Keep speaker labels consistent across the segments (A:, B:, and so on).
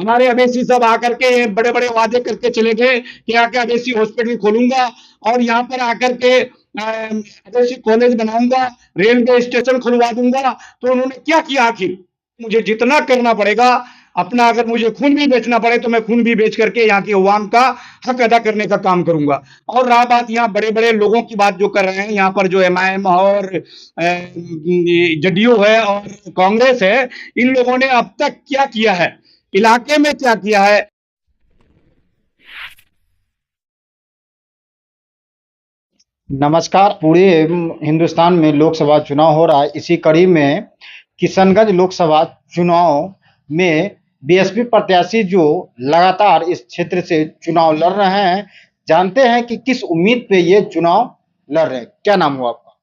A: हमारे अवेसी सब आकर के बड़े बड़े वादे करके चले गए कि आके अवेसी हॉस्पिटल खोलूंगा और यहाँ पर आकर के अवेसी कॉलेज बनाऊंगा, रेलवे स्टेशन खुलवा दूंगा। तो उन्होंने क्या किया आखिर? मुझे जितना करना पड़ेगा, अपना अगर मुझे खून भी बेचना पड़े तो मैं खून भी बेच करके यहाँ की अवाम का हक अदा करने का काम करूंगा। और रहा बात यहाँ बड़े बड़े लोगों की बात जो कर रहे हैं, यहाँ पर जो एमआईएम और जदयू है और कांग्रेस है, इन लोगों ने अब तक क्या किया है, इलाके में क्या किया है?
B: नमस्कार। पूरे हिंदुस्तान में लोकसभा चुनाव हो रहा है। इसी कड़ी में किशनगंज लोकसभा चुनाव में बीएसपी प्रत्याशी जो लगातार इस क्षेत्र से चुनाव लड़ रहे हैं, जानते हैं कि किस उम्मीद पे ये चुनाव लड़ रहे हैं। क्या नाम हुआ आपका?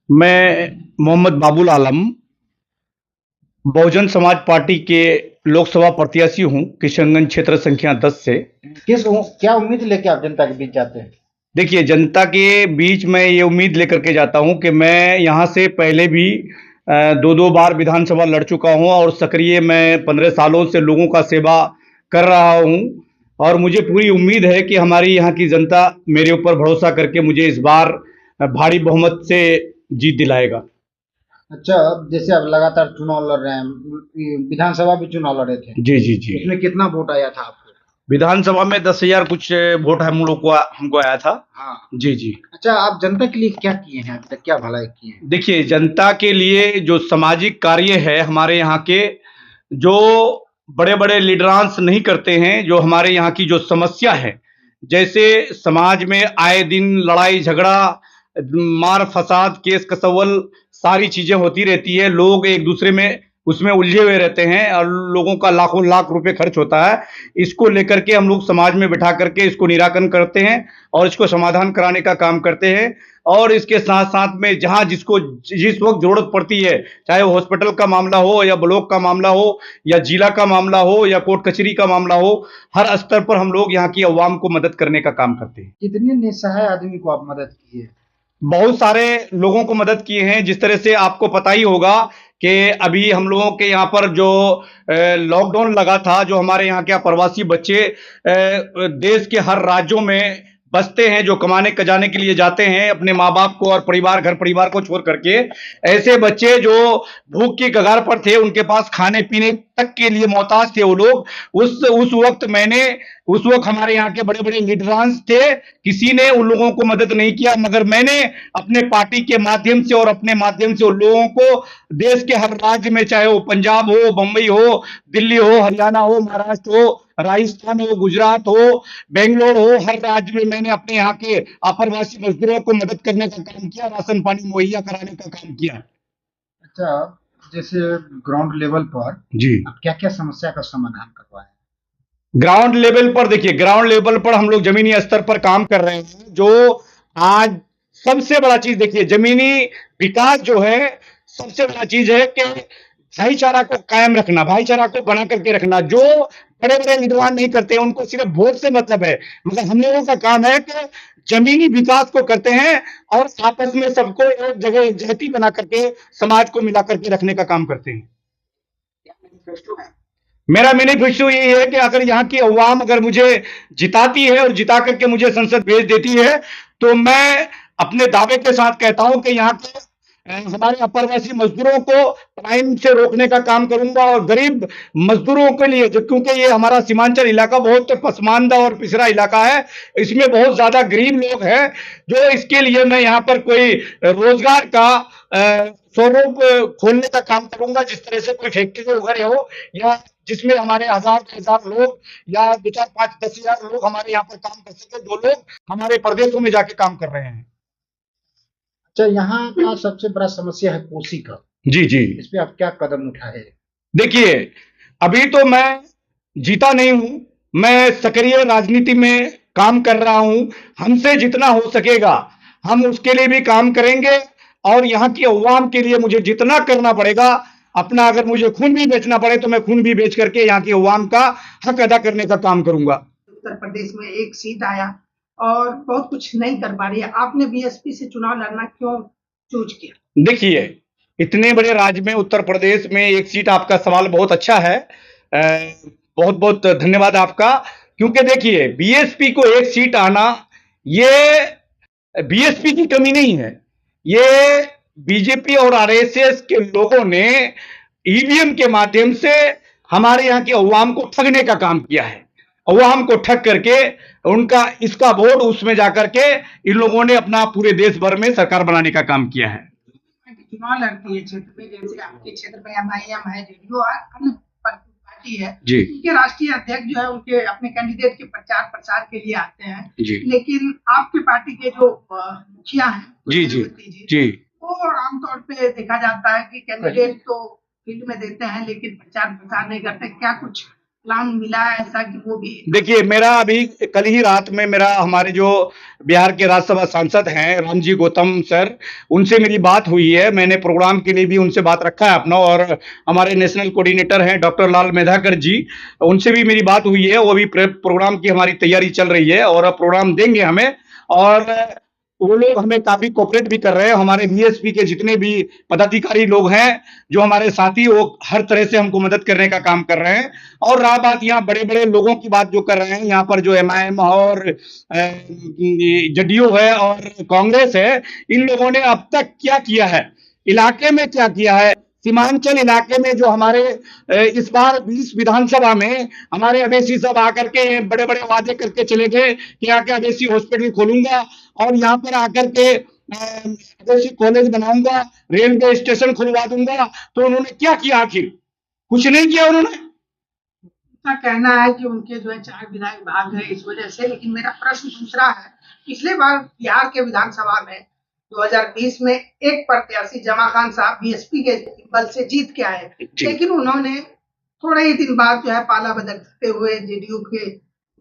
A: मैं मोहम्मद बाबुल आलम, बहुजन समाज पार्टी के लोकसभा प्रत्याशी हूं, किशनगंज क्षेत्र संख्या 10 से।
B: क्या उम्मीद लेके आप जनता के बीच जाते हैं?
A: देखिए, जनता के बीच मैं ये उम्मीद लेकर के जाता हूं कि मैं यहां से पहले भी दो दो बार विधानसभा लड़ चुका हूं और सक्रिय मैं 15 सालों से लोगों का सेवा कर रहा हूं। और मुझे पूरी उम्मीद है कि हमारी यहाँ की जनता मेरे ऊपर भरोसा करके मुझे इस बार भारी बहुमत से जीत दिलाएगा।
B: अच्छा, जैसे आप लगातार चुनाव लड़ रहे हैं, विधानसभा भी चुनाव लड़े थे,
A: जी जी जी।
B: उसमें कितना वोट आया था आपको?
A: विधानसभा में 10,000 कुछ वोट हम लोग को हमको आया था।
B: हाँ
A: जी जी।
B: अच्छा, आप जनता के लिए क्या किए हैं अभी तक, क्या भलाई किए हैं?
A: देखिए, जनता के लिए जो सामाजिक कार्य है हमारे यहाँ के, जो बड़े बड़े लीडरांस नहीं करते हैं, जो हमारे यहाँ की जो समस्या है, जैसे समाज में आए दिन लड़ाई झगड़ा, मार फसाद, केस कसव्वल, सारी चीजें होती रहती है। लोग एक दूसरे में उसमें उलझे हुए रहते हैं और लोगों का लाखों लाख रुपए खर्च होता है। इसको लेकर के हम लोग समाज में बिठा करके इसको निराकरण करते हैं और इसको समाधान कराने का काम करते हैं। और इसके साथ साथ में जहां जिसको जिस वक्त जरूरत पड़ती है, चाहे वो हॉस्पिटल का मामला हो या ब्लॉक का मामला हो या जिला का मामला हो या कोर्ट कचहरी का मामला हो, हर स्तर पर हम लोग यहाँ की अवाम को मदद करने का काम करते हैं।
B: कितने निसहाय आदमी को आप मदद किए?
A: बहुत सारे लोगों को मदद किए हैं। जिस तरह से आपको पता ही होगा कि अभी हम लोगों के यहाँ पर जो लॉकडाउन लगा था, जो हमारे यहाँ के प्रवासी बच्चे देश के हर राज्यों में बसते हैं, जो कमाने कजाने के लिए जाते हैं अपने माँ बाप को और परिवार घर परिवार को छोड़ करके, ऐसे बच्चे जो भूख की कगार पर थे, उनके पास खाने पीने तक के लिए मोहताज थे वो लोग, उस वक्त हमारे यहाँ के बड़े बड़े लीडरांस थे, किसी ने उन लोगों को मदद नहीं किया, मगर मैंने अपने पार्टी के माध्यम से और अपने माध्यम से उन लोगों को देश के हर राज्य में, चाहे वो पंजाब हो, बंबई हो, दिल्ली हो, हरियाणा हो, महाराष्ट्र हो, राजस्थान हो, गुजरात हो, बेंगलोर हो, हर राज्य में मैंने अपने यहाँ के अप्रवासी मजदूरों को मदद करने का काम किया, राशन पानी मुहैया कराने का काम किया।
B: अच्छा, जैसे ग्राउंड लेवल पर
A: जी,
B: आप क्या-क्या समस्या का समाधान करवाए?
A: ग्राउंड लेवल पर देखिए, ग्राउंड लेवल पर हम लोग जमीनी स्तर पर काम कर रहे हैं। जो आज सबसे बड़ा चीज देखिए, जमीनी विकास जो है, सबसे बड़ा चीज है कि भाईचारा को कायम रखना, भाईचारा को बना करके रखना। जो बड़े बड़े विद्वान नहीं करते, उनको सिर्फ वोट से मतलब है, मगर हम लोगों का काम है कि जमीनी विकास को करते हैं और आपस में सबको एक जगह एकजुटी बना करके समाज को मिला करके रखने का काम करते हैं। मेरा मैनिफेस्टो यही है कि अगर यहाँ की अवाम अगर मुझे जिताती है और जिता करके मुझे संसद भेज देती है, तो मैं अपने दावे के साथ कहता हूं कि यहाँ के हमारे अप्रवासी मजदूरों को क्राइम से रोकने का काम करूंगा और गरीब मजदूरों के लिए, जो क्योंकि ये हमारा सीमांचल इलाका बहुत पसमानदा और पिछड़ा इलाका है, इसमें बहुत ज्यादा गरीब लोग हैं, जो इसके लिए मैं यहाँ पर कोई रोजगार का स्वरूप खोलने का काम करूंगा। जिस तरह से कोई फैक्ट्री वगैरह हो, या जिसमें हमारे हजार लोग या 2, 4, 5, 10,000 लोग हमारे यहाँ पर काम कर सके, जो लोग हमारे प्रदेशों में जाके काम कर रहे हैं।
B: अच्छा, यहाँ का सबसे बड़ा समस्या है कोसी का।
A: जी जी।
B: इस पे आप क्या कदम उठाए?
A: देखिए, अभी तो मैं जीता नहीं हूं, मैं सक्रिय राजनीति में काम कर रहा हूं। हमसे जितना हो सकेगा हम उसके लिए भी काम करेंगे और यहाँ की अवाम के लिए मुझे जितना करना पड़ेगा, अपना अगर मुझे खून भी बेचना पड़े तो मैं खून भी बेच करके यहाँ की अवाम का हक अदा करने का काम करूंगा।
C: उत्तर प्रदेश में एक सीट आया और बहुत कुछ नहीं कर पा रही है, आपने बीएसपी से चुनाव लड़ना क्यों चूज किया?
A: देखिए, इतने बड़े राज्य में उत्तर प्रदेश में एक सीट, आपका सवाल बहुत अच्छा है। बहुत बहुत धन्यवाद आपका। क्योंकि देखिए, बीएसपी को एक सीट आना ये बीएसपी की कमी नहीं है, ये बीजेपी और आरएसएस के लोगों ने ईवीएम के माध्यम से हमारे यहाँ के अवाम को ठगने का काम किया है। अवाम को ठग करके उनका इसका वोट उसमें जाकर के इन लोगों ने अपना पूरे देश भर में सरकार बनाने का काम किया है।
C: चुनाव लड़ती है क्षेत्र में, जैसे आपके क्षेत्र में एमआईएम है, जेडीयू है, अन्य पार्टी है
A: जी।
C: उनके राष्ट्रीय अध्यक्ष जो है उनके अपने कैंडिडेट के प्रचार प्रसार के लिए आते हैं
A: जी।
C: लेकिन आपके पार्टी के जो मुखिया हैं
A: जी जी जी,
C: वो आमतौर पे देखा जाता है कि कैंडिडेट तो फील्ड में देते हैं लेकिन प्रचार प्रसार नहीं करते। क्या कुछ प्लान मिला है ऐसा कि वो भी?
A: देखिए, मेरा अभी कल ही रात में मेरा हमारे जो बिहार के राज्यसभा सांसद हैं रामजी गौतम सर, उनसे मेरी बात हुई है। मैंने प्रोग्राम के लिए भी उनसे बात रखा है अपना, और हमारे नेशनल कोऑर्डिनेटर हैं डॉक्टर लाल मेधाकर जी, उनसे भी मेरी बात हुई है। वो भी प्रोग्राम की हमारी तैयारी चल रही है और अब प्रोग्राम देंगे हमें, और वो लोग हमें काफी कोऑपरेट भी कर रहे हैं। हमारे बीएसपी के जितने भी पदाधिकारी लोग हैं जो हमारे साथी, वो हर तरह से हमको मदद करने का काम कर रहे हैं। और रहा बात यहाँ बड़े बड़े लोगों की बात जो कर रहे हैं, यहाँ पर जो एमआईएम और जेडीयू है और कांग्रेस है, इन लोगों ने अब तक क्या किया है, इलाके में क्या किया है। सीमांचल इलाके में जो हमारे इस बार 20 विधानसभा में हमारे अवेसी सब आकर के बड़े बड़े वादे करके चले गए कि यहाँ के अवेसी हॉस्पिटल खोलूंगा और यहाँ पर आकर के अवेसी कॉलेज बनाऊंगा, रेलवे स्टेशन खुलवा दूंगा। तो उन्होंने क्या किया? आखिर कुछ नहीं किया उन्होंने।
C: उनका कहना है कि उनके जो है 4 विधायक भाग गए इस वजह से। लेकिन मेरा प्रश्न दूसरा है, पिछले बार बिहार के विधानसभा में 2020 में एक प्रत्याशी जमा खान साहब बीएसपी के बल से जीत के आए, लेकिन उन्होंने थोड़े ही दिन बाद जो है पाला बदलते हुए जेडीयू के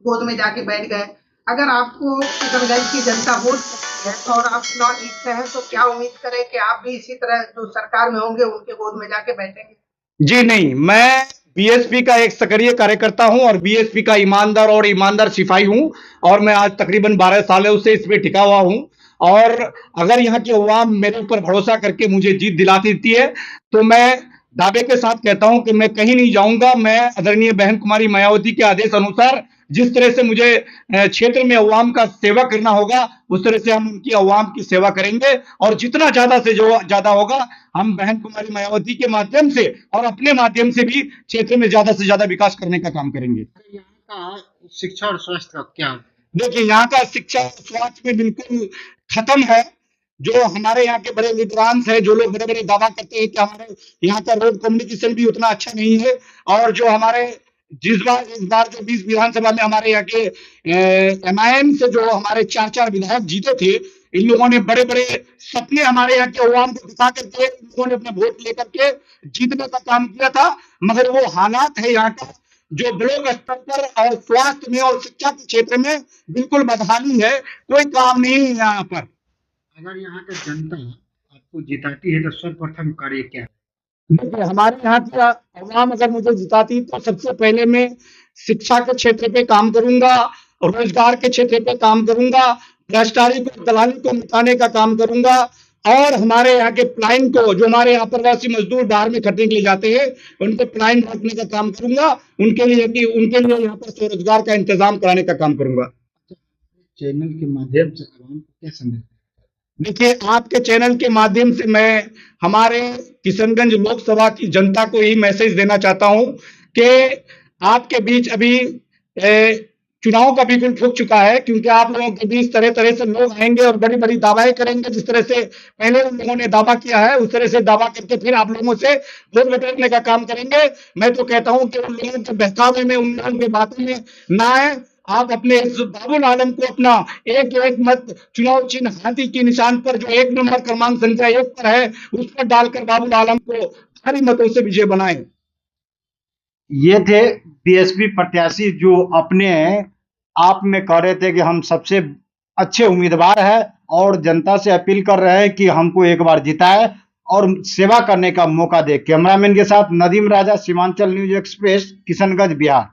C: गोद में जाके बैठ गए। अगर आपको किशनगंज की जनता वोट करती है तो और आप चुनाव जीतते हैं तो क्या उम्मीद करें कि आप भी इसी तरह जो सरकार में होंगे उनके गोद में जाके बैठेंगे?
A: जी नहीं, मैं बीएसपी का एक सक्रिय कार्यकर्ता हूं और बीएसपी का ईमानदार सिपाही हूं, और मैं आज तकरीबन 12 सालों से इस पे टिका हुआ हूं। और अगर यहाँ की अवाम मेरे ऊपर भरोसा करके मुझे जीत दिला देती है तो मैं दावे के साथ कहता हूं कि मैं कहीं नहीं जाऊंगा। मैं आदरणीय बहन कुमारी मायावती के आदेश अनुसार जिस तरह से मुझे क्षेत्र में अवाम का सेवा करना होगा, उस तरह से हम उनकी अवाम की सेवा करेंगे, और जितना ज्यादा से जो ज्यादा होगा हम बहन कुमारी मायावती के माध्यम से और अपने माध्यम से भी क्षेत्र में ज्यादा से ज्यादा विकास करने का काम करेंगे।
B: यहाँ का शिक्षा और स्वास्थ्य का क्या?
A: देखिए, यहाँ का शिक्षा स्वास्थ्य में बिल्कुल खत्म है। जो हमारे यहाँ के बड़े लीडरांस हैं, जो लोग बड़े बड़े दावा करते हैं कि हमारे यहाँ का रोड कम्युनिकेशन भी उतना अच्छा नहीं है, और जो हमारे इस बार जो 20 विधानसभा में हमारे यहाँ के एमआईएम से जो हमारे 4 विधायक जीते थे, इन लोगों ने बड़े बड़े सपने हमारे यहाँ के अवाम को दिखा करके इन लोगों ने अपने वोट लेकर के जीतने का काम किया था। मगर वो हालात है यहाँ का जो ब्लॉक स्तर पर और स्वास्थ्य में और शिक्षा के क्षेत्र में बिल्कुल बदहाली है, कोई काम नहीं है यहाँ पर।
B: अगर यहाँ की जनता आपको जिताती है तो सर्वप्रथम कार्य क्या है?
A: देखिए, हमारे यहाँ की अवाम अगर मुझे जिताती तो सबसे पहले मैं शिक्षा के क्षेत्र पे काम करूंगा, रोजगार के क्षेत्र पे काम करूंगा, भ्रष्टाचारी को दलाली को मिटाने का काम करूंगा, और हमारे यहाँ के प्लाइन को, जो हमारे यहाँ प्रवासी मजदूर बाहर में खटने के लिए जाते हैं, उनको प्लाइन रखने का काम करूंगा। उनके लिए यहाँ पर स्वरोजगार का इंतजाम कराने का काम करूंगा।
B: चैनल के माध्यम से आवाम को क्या संदेश?
A: देखिए, आपके चैनल के माध्यम से मैं हमारे किशनगंज लोकसभा की जनता को यही मैसेज देना चाहता हूं कि आपके बीच अभी चुनाव का बिल्कुल फूक चुका है, क्योंकि आप लोगों के बीच तरह तरह से लोग आएंगे और बड़ी बड़ी दावाएं करेंगे। जिस तरह से पहले उन लोगों ने दावा किया है, उस तरह से दावा करके फिर आप लोगों से वोट बटोरने का काम करेंगे। मैं तो कहता हूं कि उन लोगों के बहकावे में, उन लोगों की बातों में ना आए। आप अपने बाबुल आलम को अपना एक मत चुनाव चिन्ह हाथी के निशान पर जो 1 नंबर क्रमांक संख्या 1 पर है, उस पर डालकर बाबुल आलम को भारी मतों से विजय बनाएं।
B: ये थे बीएसपी प्रत्याशी जो अपने आप में कह रहे थे कि हम सबसे अच्छे उम्मीदवार हैं और जनता से अपील कर रहे हैं कि हमको एक बार जिताए और सेवा करने का मौका दे। कैमरामैन के साथ नदीम राजा, सीमांचल न्यूज एक्सप्रेस, किशनगंज, बिहार।